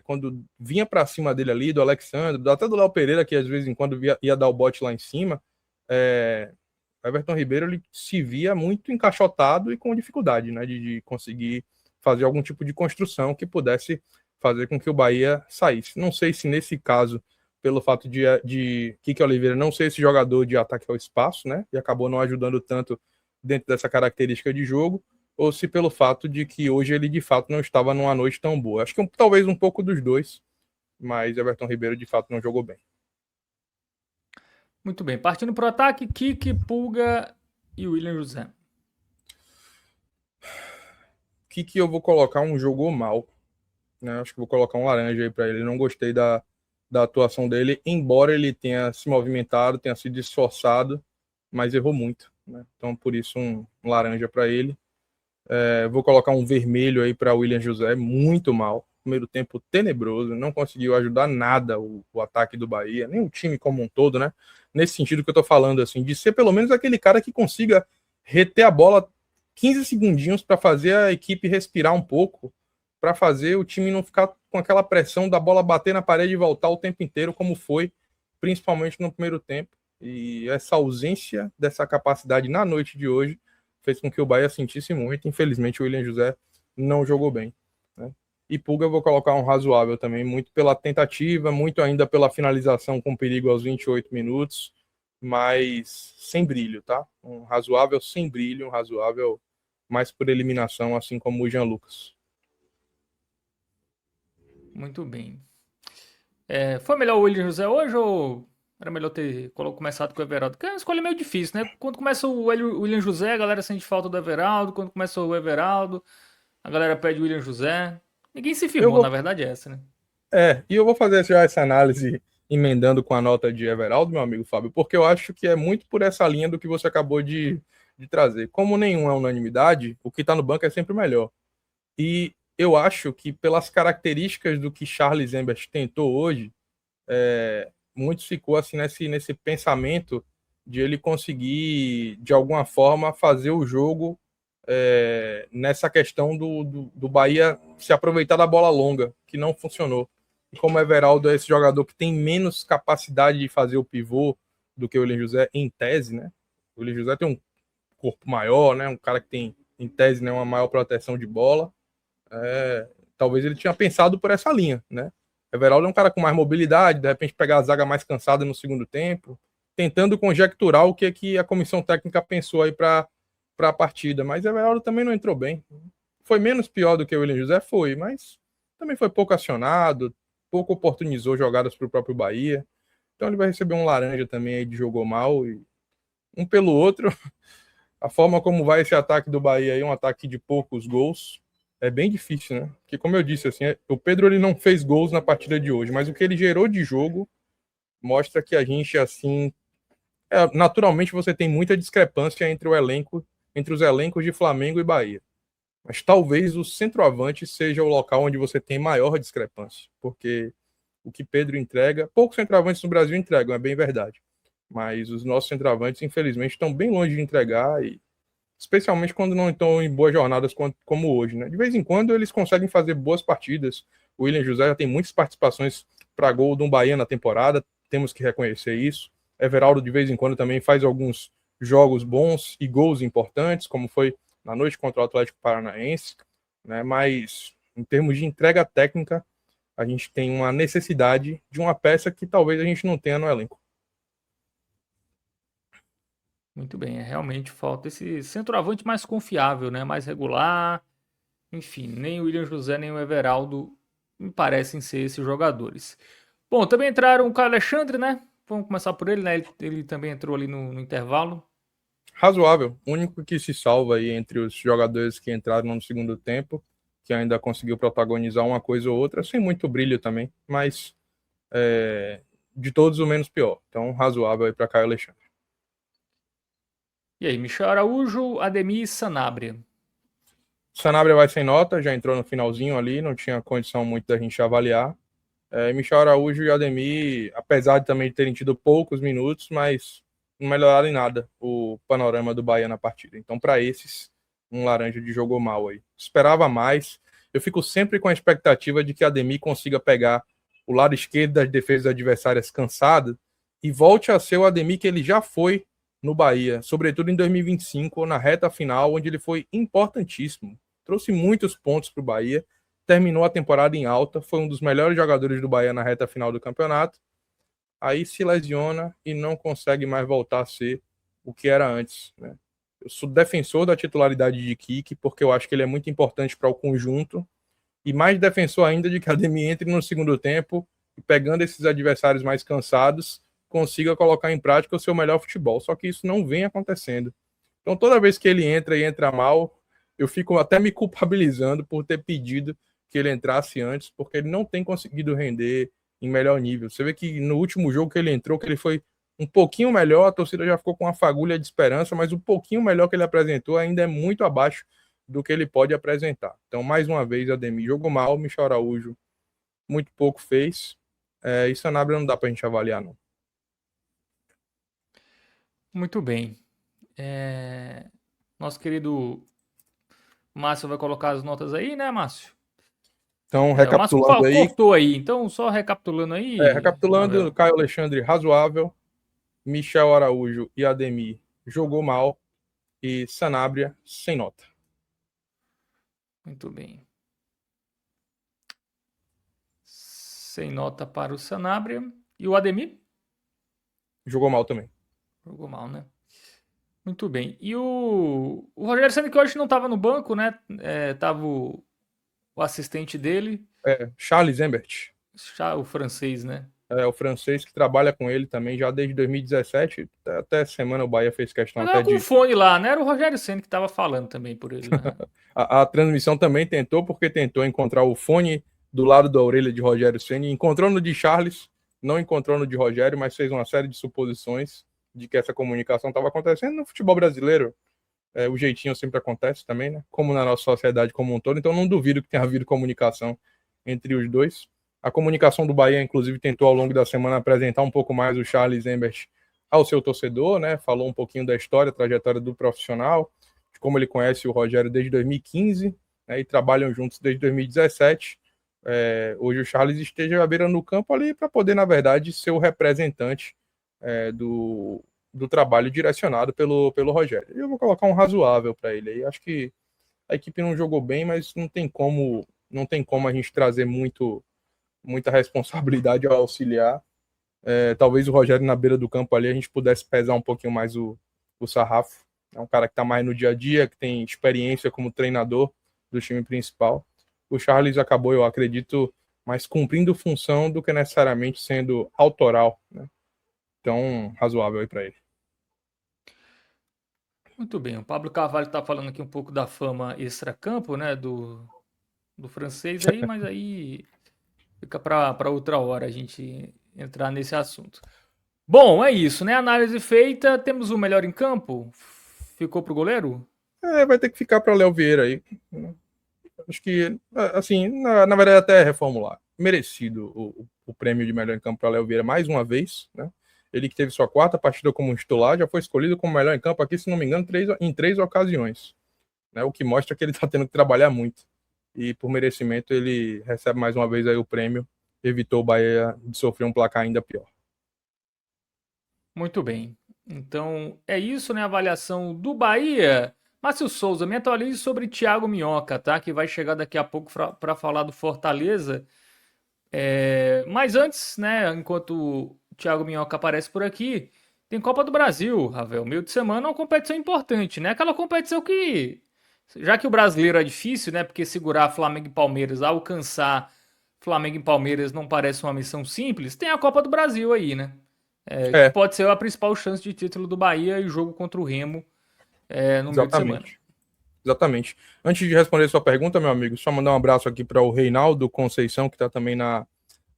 quando vinha para cima dele ali, do Alexandre, até do Léo Pereira, que às vezes em quando ia dar o bote lá em cima, Everton Ribeiro ele se via muito encaixotado e com dificuldade, né, de conseguir fazer algum tipo de construção que pudesse fazer com que o Bahia saísse. Não sei se nesse caso, pelo fato de Kike Oliveira não ser esse jogador de ataque ao espaço, né, e acabou não ajudando tanto dentro dessa característica de jogo, ou se pelo fato de que hoje ele de fato não estava numa noite tão boa. Acho que talvez um pouco dos dois, mas Everton Ribeiro de fato não jogou bem. Muito bem. Partindo para o ataque, Kiki, Pulga e William José. Que eu vou colocar um jogou mal, né? Acho que vou colocar um laranja aí para ele. Não gostei da atuação dele, embora ele tenha se movimentado, tenha sido esforçado, mas errou muito, né? Então, por isso, um laranja para ele. Vou colocar um vermelho aí para William José, muito mal. Primeiro tempo tenebroso, não conseguiu ajudar nada o ataque do Bahia, nem o time como um todo, né? Nesse sentido que eu tô falando, assim, de ser pelo menos aquele cara que consiga reter a bola 15 segundinhos para fazer a equipe respirar um pouco, para fazer o time não ficar com aquela pressão da bola bater na parede e voltar o tempo inteiro, como foi, principalmente no primeiro tempo. E essa ausência dessa capacidade na noite de hoje fez com que o Bahia sentisse muito. Infelizmente, o William José não jogou bem, né? E Pulga eu vou colocar um razoável também, muito pela tentativa, muito ainda pela finalização com perigo aos 28 minutos, mas sem brilho, tá? Um razoável sem brilho, um razoável mais por eliminação, assim como o Jean Lucas. Muito bem. Foi melhor o William José hoje ou era melhor ter começado com o Everaldo? Porque é uma escolha meio difícil, né? Quando começa o William José, a galera sente falta do Everaldo. Quando começa o Everaldo, a galera pede o William José. Ninguém se firmou, na verdade é essa, né? E eu vou fazer já essa análise emendando com a nota de Everaldo, meu amigo Fábio, porque eu acho que é muito por essa linha do que você acabou de trazer. Como nenhum é unanimidade, o que está no banco é sempre melhor. E eu acho que pelas características do que Charles Embert tentou hoje, muito ficou assim nesse pensamento de ele conseguir, de alguma forma, fazer o jogo nessa questão do Bahia se aproveitar da bola longa, que não funcionou. E como o Everaldo é esse jogador que tem menos capacidade de fazer o pivô do que o William José, em tese, né? O William José tem um corpo maior, né? Um cara que tem, em tese, né, uma maior proteção de bola. Talvez ele tinha pensado por essa linha, né? Everaldo é um cara com mais mobilidade, de repente pegar a zaga mais cansada no segundo tempo, tentando conjecturar o que a comissão técnica pensou aí para a partida. Mas Everaldo também não entrou bem. Foi menos pior do que o William José? Foi, mas também foi pouco acionado, pouco oportunizou jogadas para o próprio Bahia. Então ele vai receber um laranja também aí de jogou mal. E um pelo outro, a forma como vai esse ataque do Bahia aí, um ataque de poucos gols, é bem difícil, né? Porque, como eu disse, assim, o Pedro ele não fez gols na partida de hoje, mas o que ele gerou de jogo mostra que a gente, assim, naturalmente você tem muita discrepância entre os elencos de Flamengo e Bahia. Mas talvez o centroavante seja o local onde você tem maior discrepância, porque o que Pedro entrega, poucos centroavantes no Brasil entregam, é bem verdade. Mas os nossos centroavantes, infelizmente, estão bem longe de entregar, e especialmente quando não estão em boas jornadas como hoje, né? De vez em quando eles conseguem fazer boas partidas. O William José já tem muitas participações para gol do Bahia na temporada, temos que reconhecer isso. Everaldo, de vez em quando, também faz alguns jogos bons e gols importantes, como foi na noite contra o Atlético Paranaense, né? Mas em termos de entrega técnica, a gente tem uma necessidade de uma peça que talvez a gente não tenha no elenco. Muito bem, realmente falta esse centroavante mais confiável, né? Mais regular. Enfim, nem o William José nem o Everaldo me parecem ser esses jogadores. Bom, também entraram o Caio Alexandre, né? Vamos começar por ele, né? Ele também entrou ali no intervalo. Razoável. O único que se salva aí entre os jogadores que entraram no segundo tempo, que ainda conseguiu protagonizar uma coisa ou outra, sem muito brilho também, mas de todos o menos pior. Então, razoável aí para Caio Alexandre. E aí, Michel Araújo, Ademir e Sanabria. Sanabria vai sem nota, já entrou no finalzinho ali, não tinha condição muito da gente avaliar. Michel Araújo e Ademir, apesar de também terem tido poucos minutos, mas não melhoraram em nada o panorama do Bahia na partida. Então, para esses, um laranja de jogou mal aí. Esperava mais. Eu fico sempre com a expectativa de que Ademir consiga pegar o lado esquerdo das defesas adversárias cansado e volte a ser o Ademir que ele já foi no Bahia, sobretudo em 2025, na reta final, onde ele foi importantíssimo. Trouxe muitos pontos para o Bahia, terminou a temporada em alta, foi um dos melhores jogadores do Bahia na reta final do campeonato. Aí se lesiona e não consegue mais voltar a ser o que era antes, né? Eu sou defensor da titularidade de Kiki, porque eu acho que ele é muito importante para o conjunto, e mais defensor ainda de que Ademir entre no segundo tempo e, pegando esses adversários mais cansados, consiga colocar em prática o seu melhor futebol. Só que isso não vem acontecendo. Então, toda vez que ele entra e entra mal, eu fico até me culpabilizando por ter pedido que ele entrasse antes, porque ele não tem conseguido render em melhor nível. Você vê que no último jogo que ele entrou, que ele foi um pouquinho melhor, a torcida já ficou com uma fagulha de esperança, mas o pouquinho melhor que ele apresentou ainda é muito abaixo do que ele pode apresentar. Então, mais uma vez, Ademir jogou mal, Michel Araújo muito pouco fez, e Sanabria não dá pra gente avaliar, não. Muito bem. Nosso querido Márcio vai colocar as notas aí, né, Márcio? Então, O Márcio recapitulando aí. cortou aí, então só recapitulando aí. Recapitulando, Ravel. Caio Alexandre razoável, Michel Araújo e Ademir jogou mal e Sanabria sem nota. Muito bem. Sem nota para o Sanabria. E o Ademir? Jogou mal também. Jogou mal, né? Muito bem. E o Rogério Ceni, que hoje não estava no banco, né? Tava o assistente dele, Charles Embert, o francês, né? o francês que trabalha com ele também já desde 2017. Até semana o Bahia fez questão Mas até tava com de... fone lá, né? Era o Rogério Ceni que estava falando também por ele, né? A transmissão também porque tentou encontrar o fone do lado da orelha de Rogério Ceni, encontrou no de Charles, não encontrou no de Rogério, mas fez uma série de suposições de que essa comunicação estava acontecendo no futebol brasileiro. O jeitinho sempre acontece também, né? Como na nossa sociedade como um todo, então não duvido que tenha havido comunicação entre os dois. A comunicação do Bahia, inclusive, tentou ao longo da semana apresentar um pouco mais o Charles Embert ao seu torcedor, né? Falou um pouquinho da história, trajetória do profissional, de como ele conhece o Rogério desde 2015, né? E trabalham juntos desde 2017. Hoje o Charles esteja à beira no campo ali para poder, na verdade, ser o representante do trabalho direcionado pelo Rogério. Eu vou colocar um razoável para ele aí. Acho que a equipe não jogou bem, mas não tem como a gente trazer muita responsabilidade ao auxiliar. Talvez o Rogério na beira do campo ali a gente pudesse pesar um pouquinho mais o sarrafo. É um cara que está mais no dia a dia, que tem experiência como treinador do time principal. O Charles acabou, eu acredito, mais cumprindo função do que necessariamente sendo autoral, né? Então, razoável aí para ele. Muito bem. O Pablo Carvalho está falando aqui um pouco da fama extracampo, né? Do francês aí, mas aí fica para outra hora a gente entrar nesse assunto. Bom, é isso, né? Análise feita. Temos o melhor em campo. Ficou pro goleiro? Vai ter que ficar para Léo Vieira aí. Acho que, assim, na verdade, até reformular. Merecido o prêmio de melhor em campo para Léo Vieira mais uma vez, né? Ele que teve sua quarta partida como titular, já foi escolhido como melhor em campo aqui, se não me engano, em 3 ocasiões, né? O que mostra que ele está tendo que trabalhar muito. E por merecimento ele recebe mais uma vez aí o prêmio. Evitou o Bahia de sofrer um placar ainda pior. Muito bem. Então é isso, né? A avaliação do Bahia. Márcio Souza, me atualize sobre Thiago Minhoca, tá? Que vai chegar daqui a pouco para falar do Fortaleza. Mas antes, né? Enquanto o Thiago Minhoca aparece por aqui, tem Copa do Brasil, Ravel. Meio de semana é uma competição importante, né? Aquela competição que, já que o brasileiro é difícil, né? Porque segurar Flamengo e Palmeiras, alcançar Flamengo e Palmeiras não parece uma missão simples, tem a Copa do Brasil aí, né? Que pode ser a principal chance de título do Bahia e o jogo contra o Remo no meio de semana. Exatamente. Antes de responder sua pergunta, meu amigo, só mandar um abraço aqui para o Reinaldo Conceição, que está também na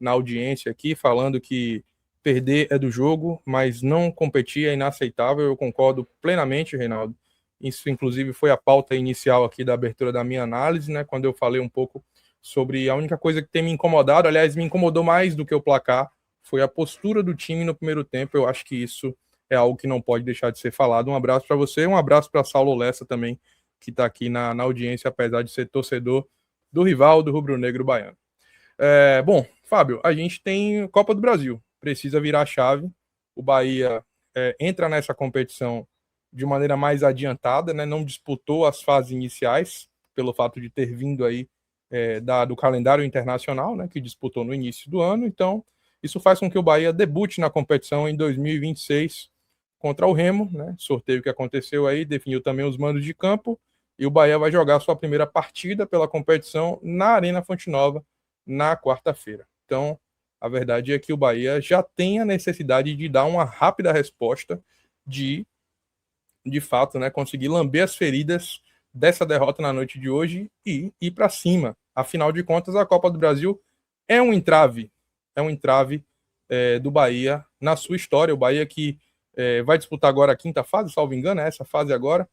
audiência aqui, falando que perder é do jogo, mas não competir é inaceitável. Eu concordo plenamente, Reinaldo. Isso, inclusive, foi a pauta inicial aqui da abertura da minha análise, né? Quando eu falei um pouco sobre a única coisa que tem me incomodado, aliás, me incomodou mais do que o placar, foi a postura do time no primeiro tempo. Eu acho que isso é algo que não pode deixar de ser falado. Um abraço para você, um abraço para Saulo Lessa também, que está aqui na audiência, apesar de ser torcedor do rival do rubro-negro baiano. Bom, Fábio, a gente tem Copa do Brasil, precisa virar a chave. O Bahia entra nessa competição de maneira mais adiantada, né? Não disputou as fases iniciais, pelo fato de ter vindo aí do calendário internacional, né? Que disputou no início do ano. Então, isso faz com que o Bahia debute na competição em 2026 contra o Remo, né? Sorteio que aconteceu aí, definiu também os mandos de campo, e o Bahia vai jogar sua primeira partida pela competição na Arena Fonte Nova na quarta-feira. Então, A verdade é que o Bahia já tem a necessidade de dar uma rápida resposta, de fato, né, conseguir lamber as feridas dessa derrota na noite de hoje e ir para cima. Afinal de contas, a Copa do Brasil é um entrave do Bahia na sua história. O Bahia que vai disputar agora a quinta fase, salvo engano, é essa fase agora,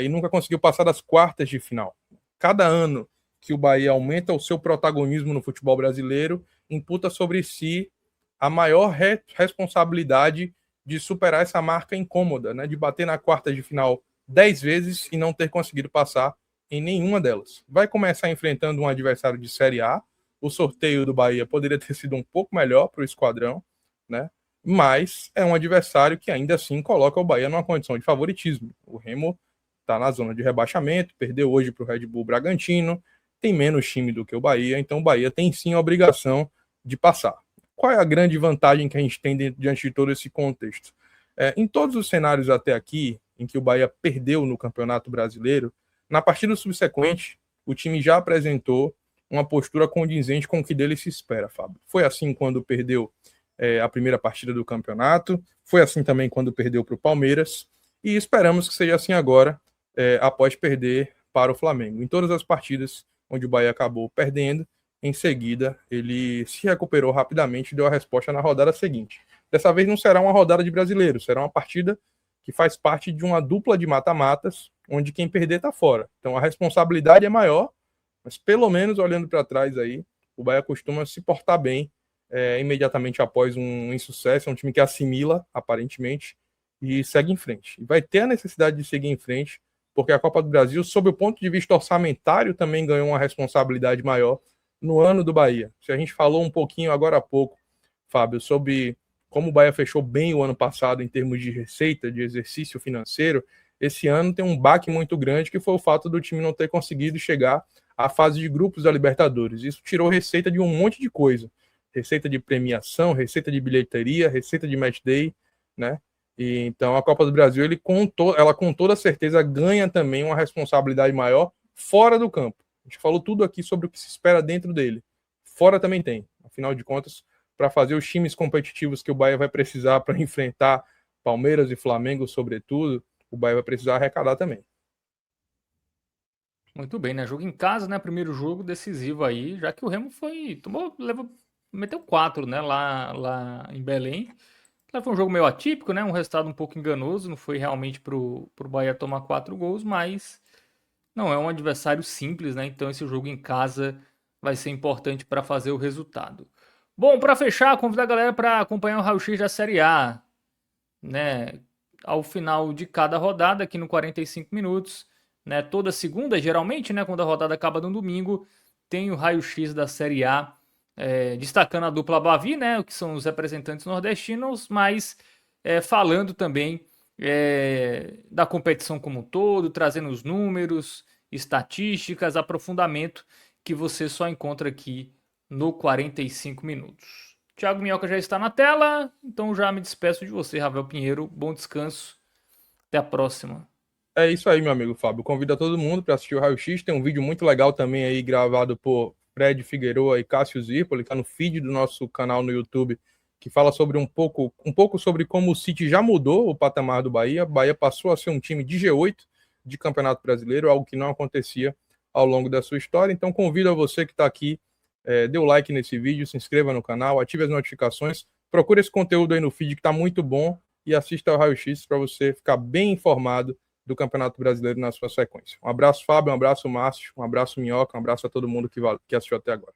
e nunca conseguiu passar das quartas de final. Cada ano que o Bahia aumenta o seu protagonismo no futebol brasileiro, imputa sobre si a maior responsabilidade de superar essa marca incômoda, né, de bater na quarta de final 10 vezes e não ter conseguido passar em nenhuma delas. Vai começar enfrentando um adversário de Série A. O sorteio do Bahia poderia ter sido um pouco melhor para o esquadrão, né? Mas é um adversário que ainda assim coloca o Bahia numa condição de favoritismo. O Remo está na zona de rebaixamento, perdeu hoje para o Red Bull Bragantino, tem menos time do que o Bahia, então o Bahia tem sim a obrigação de passar. Qual é a grande vantagem que a gente tem diante de todo esse contexto? Em todos os cenários até aqui, em que o Bahia perdeu no Campeonato Brasileiro, na partida subsequente, o time já apresentou uma postura condizente com o que dele se espera, Fábio. Foi assim quando perdeu a primeira partida do campeonato, foi assim também quando perdeu para o Palmeiras, e esperamos que seja assim agora, após perder para o Flamengo. Em todas as partidas onde o Bahia acabou perdendo, em seguida ele se recuperou rapidamente e deu a resposta na rodada seguinte. Dessa vez não será uma rodada de brasileiro, será uma partida que faz parte de uma dupla de mata-matas, onde quem perder está fora. Então a responsabilidade é maior, mas pelo menos olhando para trás aí, o Bahia costuma se portar bem imediatamente após um insucesso. É um time que assimila, aparentemente, e segue em frente. E vai ter a necessidade de seguir em frente, porque a Copa do Brasil, sob o ponto de vista orçamentário, também ganhou uma responsabilidade maior no ano do Bahia. Se a gente falou um pouquinho agora há pouco, Fábio, sobre como o Bahia fechou bem o ano passado em termos de receita, de exercício financeiro, esse ano tem um baque muito grande, que foi o fato do time não ter conseguido chegar à fase de grupos da Libertadores. Isso tirou receita de um monte de coisa. Receita de premiação, receita de bilheteria, receita de match day, né? E então a Copa do Brasil, ela com toda certeza ganha também uma responsabilidade maior fora do campo. A gente falou tudo aqui sobre o que se espera dentro dele. Fora também tem. Afinal de contas, para fazer os times competitivos que o Bahia vai precisar para enfrentar Palmeiras e Flamengo, sobretudo, o Bahia vai precisar arrecadar também. Muito bem, né? Jogo em casa, né? Primeiro jogo decisivo aí, já que o Remo meteu 4, né? Lá em Belém. Foi um jogo meio atípico, né? Um resultado um pouco enganoso. Não foi realmente pro Bahia tomar 4 gols, mas não é um adversário simples, né? Então esse jogo em casa vai ser importante para fazer o resultado. Bom, para fechar, convidar a galera para acompanhar o raio-x da Série A, né? Ao final de cada rodada, aqui no 45 minutos, né? Toda segunda, geralmente, né? Quando a rodada acaba no domingo, tem o raio-x da Série A, destacando a dupla Bavi, né? Que são os representantes nordestinos, mas falando também da competição como um todo, trazendo os números, estatísticas, aprofundamento que você só encontra aqui no 45 minutos. Thiago Minhoca já está na tela, então já me despeço de você, Ravel Pinheiro. Bom descanso, até a próxima. É isso aí, meu amigo Fábio. Convido a todo mundo para assistir o Raio X. Tem um vídeo muito legal também aí, gravado por Fred Figueroa e Cássio Zirpoli, está no feed do nosso canal no YouTube, que fala sobre um pouco sobre como o City já mudou o patamar do Bahia. O Bahia passou a ser um time de G8 de Campeonato Brasileiro, algo que não acontecia ao longo da sua história. Então convido a você que está aqui, dê o like nesse vídeo, se inscreva no canal, ative as notificações, procure esse conteúdo aí no feed que está muito bom e assista ao Raio X para você ficar bem informado do Campeonato Brasileiro na sua sequência. Um abraço, Fábio, um abraço, Márcio, um abraço, Minhoca, um abraço a todo mundo que assistiu até agora.